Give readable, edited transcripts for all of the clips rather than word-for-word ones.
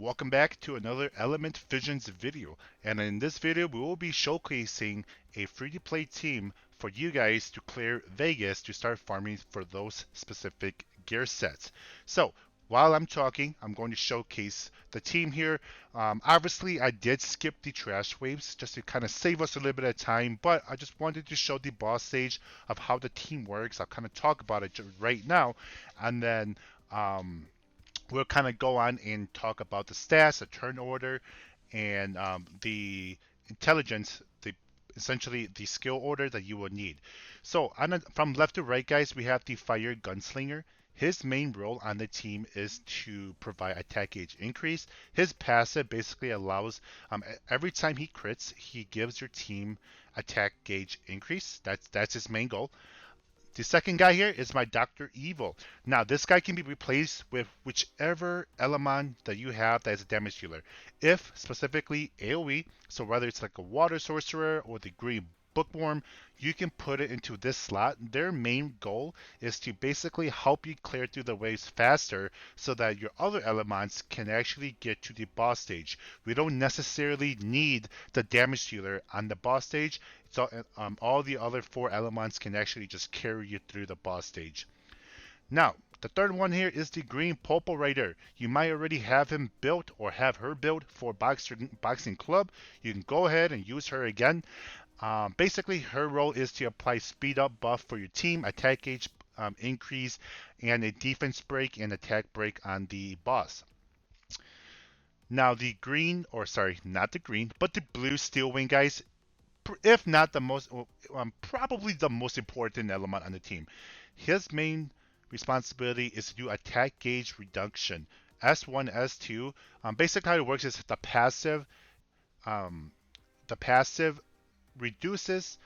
welcome back to another Element Fissions video. And in this video, we will be showcasing a free-to-play team for you guys to clear Vegas to start farming for those specific gear sets. So, while I'm talking, I'm going to showcase the team here. Obviously, I did skip the trash waves just to kind of save us a little bit of time, but I just wanted to show the boss stage of how the team works. I'll kind of talk about it right now, and then we'll kind of go on and talk about the stats, the turn order, and the intelligence, the essentially the skill order that you will need. So from left to right, guys, we have the fire gunslinger. His main role on the team is to provide attack gauge increase. His passive basically allows every time he crits, he gives your team attack gauge increase. That's his main goal. The second guy here is my Dr. Evil. Now, this guy can be replaced with whichever element that you have that is a damage dealer. If specifically AoE, so whether it's like a water sorcerer or the green bookworm, you can put it into this slot. Their main goal is to basically help you clear through the waves faster so that your other elements can actually get to the boss stage. We don't necessarily need the damage dealer on the boss stage. So all the other four elements can actually just carry you through the boss stage. Now, the third one here is the Green Purple Rider. You might already have him built or have her built for Boxing Club. You can go ahead and use her again. Basically, her role is to apply speed up buff for your team, attack gauge increase, and a defense break and attack break on the boss. Now, the green, or sorry, not the green, but the blue Steel Wing, guys, if not the most, probably the most important element on the team. His main responsibility is to do attack gauge reduction. S1, S2. Basically, how it works is um, the passive reduces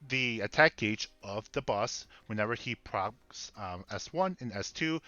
the attack gauge of the boss whenever he procs S1 and S2,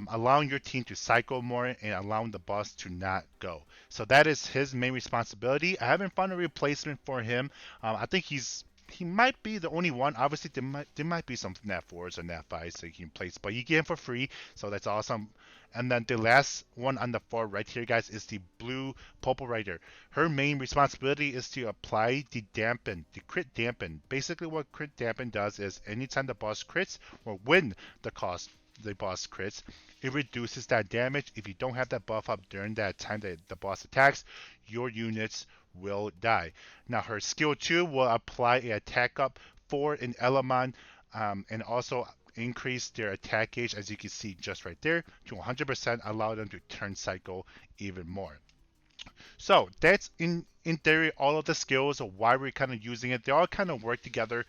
allowing your team to cycle more and allowing the boss to not go. So that is his main responsibility. I haven't found a replacement for him. I think he might be the only one. Obviously, there might be some Nat 4s or Nat 5s that you can place, but you get him for free, so that's awesome. And then the last one on the far right here, guys, is the blue Purple Rider. Her main responsibility is to apply the dampen, the crit dampen. Basically, what crit dampen does is anytime the boss crits or when the boss crits, it reduces that damage. If you don't have that buff up during that time that the boss attacks, your units will die. Now, her skill 2 will apply an attack up for an element and also increase their attack gauge, as you can see just right there, to 100%, allow them to turn cycle even more. So that's in theory all of the skills of why we're kind of using it. They all kind of work together.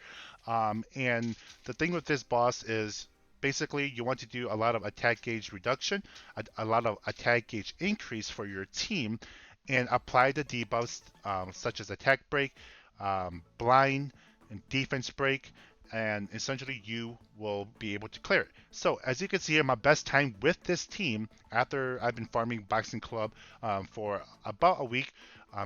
And the thing with this boss is basically you want to do a lot of attack gauge reduction, a lot of attack gauge increase for your team, and apply the debuffs such as attack break, blind, and defense break, and essentially you will be able to clear it. So as you can see here, my best time with this team after I've been farming Boxing Club for about a week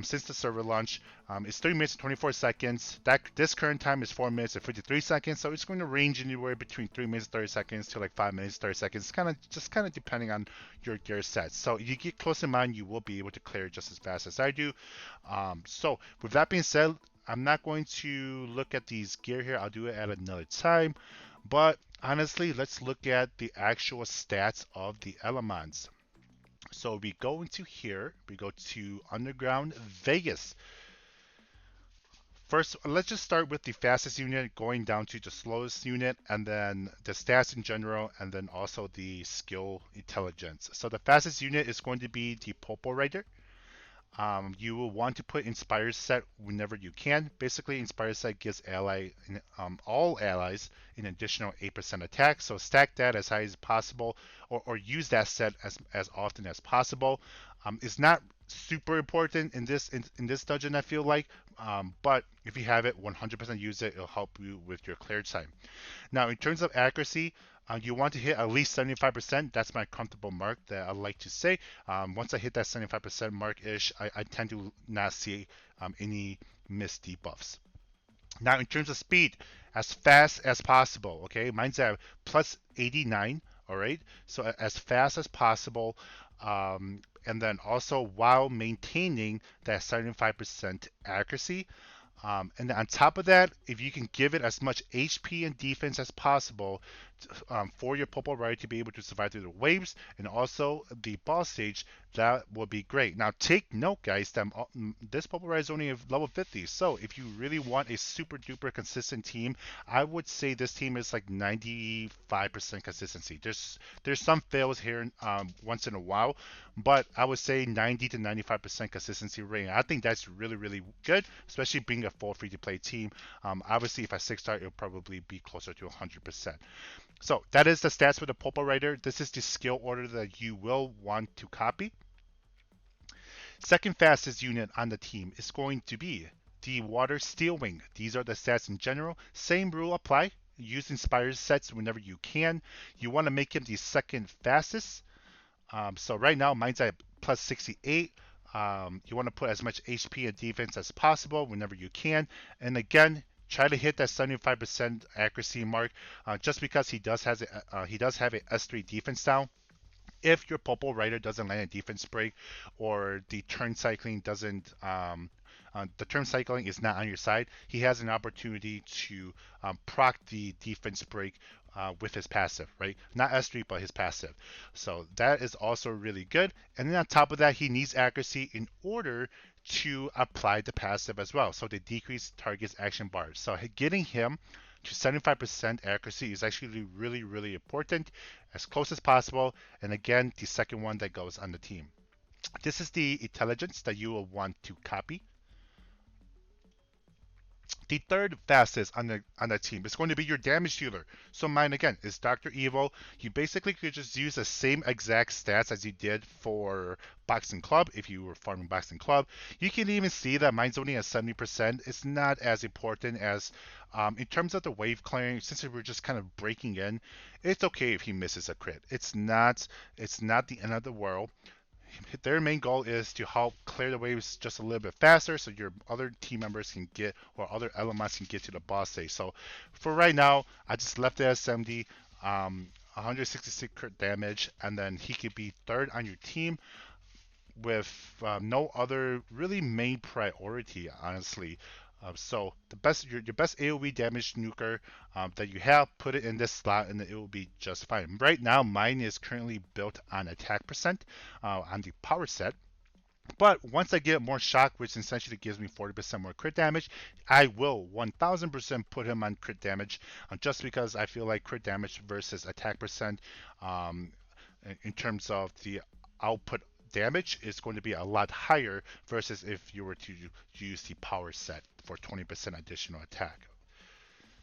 since the server launch is 3 minutes and 24 seconds. This current time is 4 minutes and 53 seconds, so it's going to range anywhere between 3 minutes 30 seconds to like 5 minutes 30 seconds, kind of depending on your gear sets. So if you get close in mind, you will be able to clear it just as fast as I do. So with that being said, I'm not going to look at these gear here. I'll do it at another time. But honestly, let's look at the actual stats of the elements. So we go into here, we go to Underground Vegas. First, let's just start with the fastest unit going down to the slowest unit, and then the stats in general, and then also the skill intelligence. So the fastest unit is going to be the Purple Rider. You will want to put Inspire Set whenever you can. Basically, Inspire Set gives all allies an additional 8% attack, so stack that as high as possible, or use that set as often as possible. It's not super important in this dungeon, I feel like, but if you have it, 100% use it. It'll help you with your clear time. Now, in terms of accuracy, you want to hit at least 75%. That's my comfortable mark that I like to say. Once I hit that 75% mark-ish, I tend to not see any missed debuffs. Now, in terms of speed, as fast as possible, okay? Mine's at plus 89, all right? So as fast as possible. and then also while maintaining that 75% accuracy. And on top of that, if you can give it as much HP and defense as possible for your Popo Rider to be able to survive through the waves and also the boss stage, that will be great. Now, take note, guys, that this Popo Rider is only a level 50. So, if you really want a super duper consistent team, I would say this team is like 95% consistency. There's some fails here once in a while, but I would say 90 to 95% consistency rating. I think that's really, really good, especially being a full free to play team. Obviously, if I 6-star, it'll probably be closer to 100%. So that is the stats for the Popo Rider. This is the skill order that you will want to copy. Second fastest unit on the team is going to be the Water Steel Wing. These are the stats in general. Same rule apply. Use inspired sets whenever you can. You want to make him the second fastest. So right now mine's at plus 68. You want to put as much HP and defense as possible whenever you can. And again, try to hit that 75% accuracy mark. Just because he does have a S3 defense down, if your Popo Rider doesn't land a defense break or the turn cycling is not on your side, he has an opportunity to proc the defense break with his passive, right? Not S3, but his passive. So that is also really good. And then on top of that, he needs accuracy in order to apply the passive as well. So they decrease target's action bars. So getting him to 75% accuracy is actually really, really important, as close as possible. And again, the second one that goes on the team. This is the intelligence that you will want to copy. The third fastest on the team is going to be your damage dealer. So mine again is Dr. Evil. You basically could just use the same exact stats as you did for Boxing Club if you were farming Boxing Club. You can even see that mine's only at 70%. It's not as important as in terms of the wave clearing. Since we're just kind of breaking in, it's okay if he misses a crit. It's not the end of the world. Their main goal is to help clear the waves just a little bit faster so your other team members can get, or other elements can get to the boss stage. So for right now, I just left it at 70, 166 crit damage, and then he could be third on your team with no other really main priority, honestly. So your best AOE damage nuker that you have, put it in this slot, and it will be just fine. Right now, mine is currently built on attack percent on the power set. But once I get more shock, which essentially gives me 40% more crit damage, I will 1000% put him on crit damage, just because I feel like crit damage versus attack percent, um, in terms of the output damage, is going to be a lot higher versus if you were to use the power set for 20% additional attack.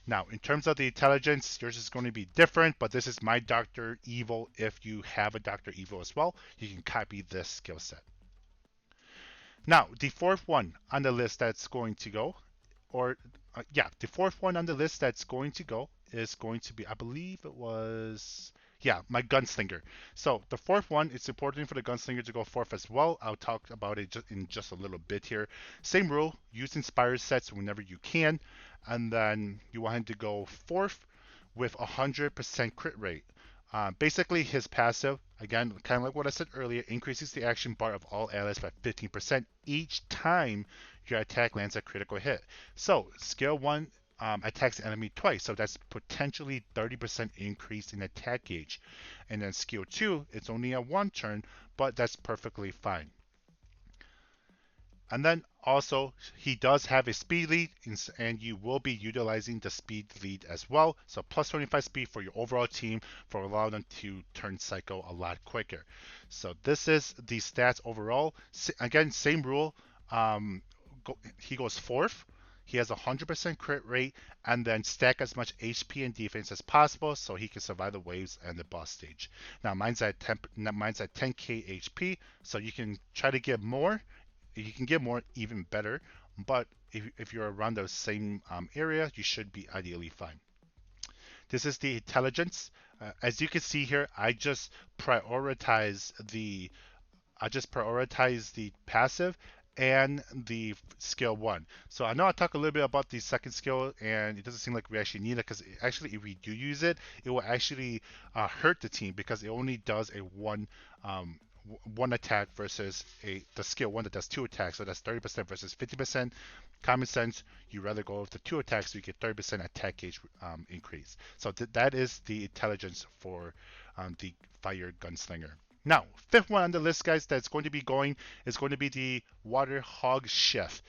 Now, in terms of the intelligence, yours is going to be different, but this is my Dr. Evil. If you have a Dr. Evil as well, you can copy this skill set. Now, the fourth one on the list that's going to go, the fourth one on the list that's going to go is going to be, I believe it was, yeah, my gunslinger. So the fourth one, it's important for the gunslinger to go fourth as well. I'll talk about it in just a little bit here. Same rule, use inspired sets whenever you can, and then you want him to go fourth with 100% crit rate. Basically, his passive, again, kind of like what I said earlier, increases the action bar of all allies by 15% each time your attack lands a critical hit. So, skill 1 attacks the enemy twice, so that's potentially 30% increase in attack gauge. And then skill 2, it's only a 1 turn, but that's perfectly fine. And then also, he does have a speed lead, and you will be utilizing the speed lead as well. So plus 25 speed for your overall team for allowing them to turn cycle a lot quicker. So this is the stats overall. Again, same rule. He goes fourth. He has a 100% crit rate, and then stack as much HP and defense as possible so he can survive the waves and the boss stage. Now mine's at 10k HP, so you can try to get more. If you can get more, even better. But if you're around the same area, you should be ideally fine. This is the intelligence. As you can see here, I just prioritize the passive and the skill 1. So I know I talked a little bit about the second skill, and it doesn't seem like we actually need it, because actually if we do use it, it will actually hurt the team, because it only does a one attack versus the skill one that does two attacks. So that's 30% versus 50%. Common sense, you rather go with the two attacks so you get 30% attack gauge increase. So that is the intelligence for the fire gunslinger. Now, fifth one on the list, guys, that's going to be going is going to be the water hog chef.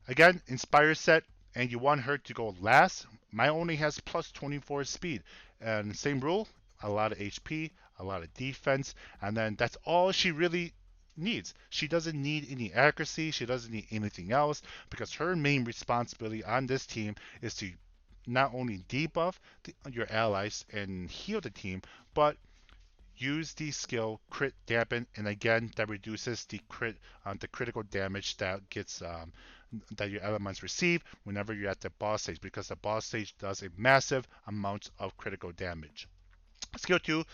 Again, Inspire set, and you want her to go last. My only has plus 24 speed. And same rule, a lot of HP, a lot of defense, and then that's all she really needs. She doesn't need any accuracy, she doesn't need anything else, because her main responsibility on this team is to not only debuff your allies and heal the team, but use the skill crit dampen, and again that reduces the critical damage that gets that your elements receive whenever you're at the boss stage, because the boss stage does a massive amount of critical damage. Skill 2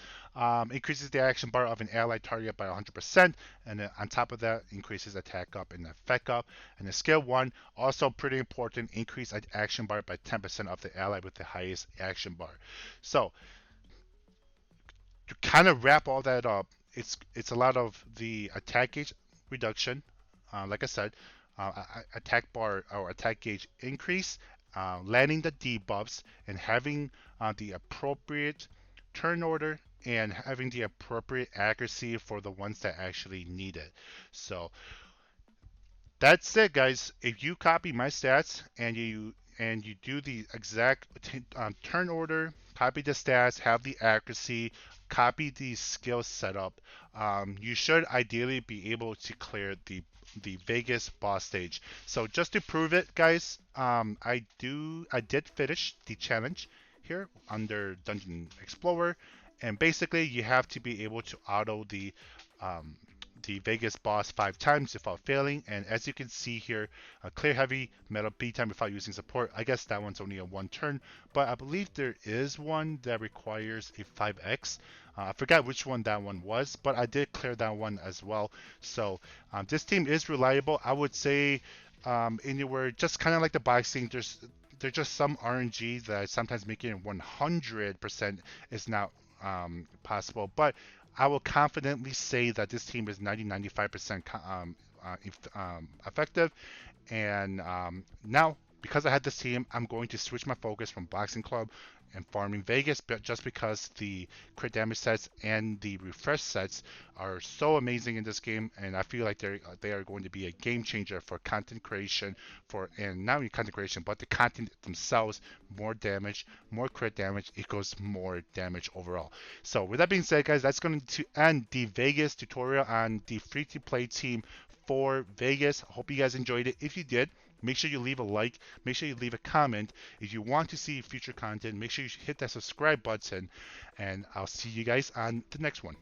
increases the action bar of an allied target by 100%, and then on top of that, increases attack up and effect up. And the skill 1, also pretty important, increase action bar by 10% of the ally with the highest action bar. So to kind of wrap all that up, it's a lot of the attack gauge reduction. Like I said, attack bar or attack gauge increase, landing the debuffs, and having the appropriate turn order and having the appropriate accuracy for the ones that actually need it. So that's it, guys. If you copy my stats and you do the exact turn order, copy the stats, have the accuracy, copy the skill setup, you should ideally be able to clear the Vegas boss stage. So just to prove it, guys, I did finish the challenge here under Dungeon Explorer, and basically you have to be able to auto um, the Vegas boss 5 times without failing. And as you can see here, clear heavy metal B10 without using support. I guess that one's only a one turn, but I believe there is one that requires a 5x. I forgot which one that one was, but I did clear that one as well. So this team is reliable. I would say anywhere, just kind of like the boxing, there's just some RNG that sometimes making it 100% is not possible, but I will confidently say that this team is 90-95% effective. And now, because I had this team, I'm going to switch my focus from Boxing Club and farming Vegas, but just because the crit damage sets and the refresh sets are so amazing in this game, and I feel like they are going to be a game changer for content creation, and not only content creation, but the content themselves. More damage, more crit damage equals more damage overall. So with that being said, guys, that's going to end the Vegas tutorial on the free-to-play team for Vegas. Hope you guys enjoyed it. If you did, make sure you leave a like, make sure you leave a comment. If you want to see future content, make sure you hit that subscribe button, and I'll see you guys on the next one.